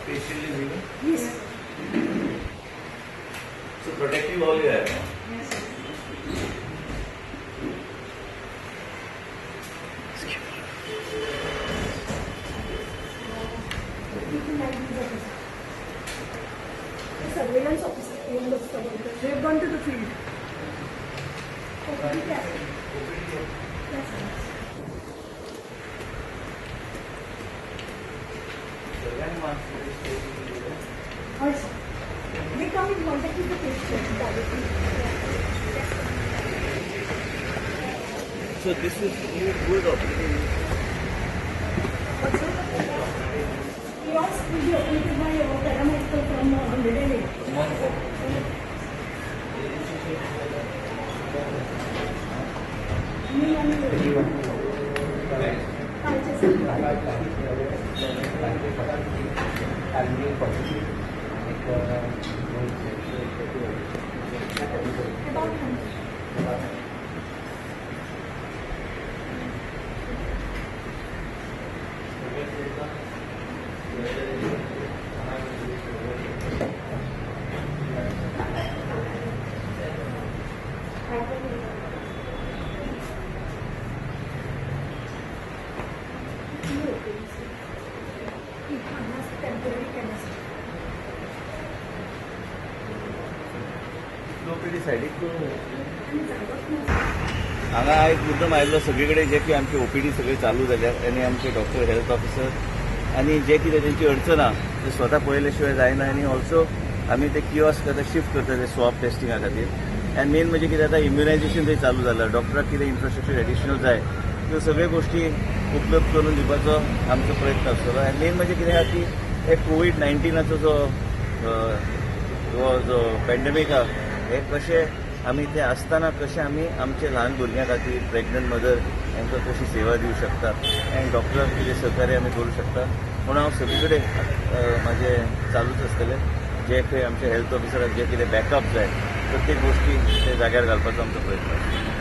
Patient is even. Yes. So protective all you have. Yes. Surveillance officer. They have gone to the field. Okay, yes. Yes. So when one is taking Also, they come in contact with the patient directly. So this is good opportunity. Also, yours will be operated by a paramedical from 108. About 100. Temporary chemist. हांगा एक मुद्दम आयिल्लो सगळीकडे जे की आमची OPD सगळे चालू जाल्या आनी आमचे डॉक्टर हेल्थ ऑफिसर आनी जे कितें तेंची अडचण आहा ते स्वता पळयले शिवाय जायना आनी ऑल्सो आमी ते किओस्क आतां शिफ्ट करता ते स्वॅब टेस्टिंगा खातीर आनी मेन म्हणजे कितें आतां इम्युनायझेशन थंय चालू जालां डॉक्टराक कितें इन्फ्रास्ट्रक्चर एडिशनल जाय त्यो सगळ्यो गोश्टी उपलब्ध करून दिवपाचो आमचो प्रयत्न आसतलो आनी मेन म्हणजे कितें आहा की हे कोविड-19 जो पॅन्डेमीक आहा हे कशें आमी ते आसतना कशें आमी आमचे ल्हान भुरग्यां खातीर प्रेग्नंट मदर हांकां कशी सेवा दिवंक शकता आनी डॉक्टराक कितें सहकार्य आमी करूंक शकता म्हणून हांव सगळे कडेन म्हाजें चालूच आसतलें जे खंय आमचे हेल्थ ऑफिसराक जे कितें बॅकअप जाय प्रत्येक गोश्टी ते जाग्यार घालपाचो आमचो प्रयत्न आसता.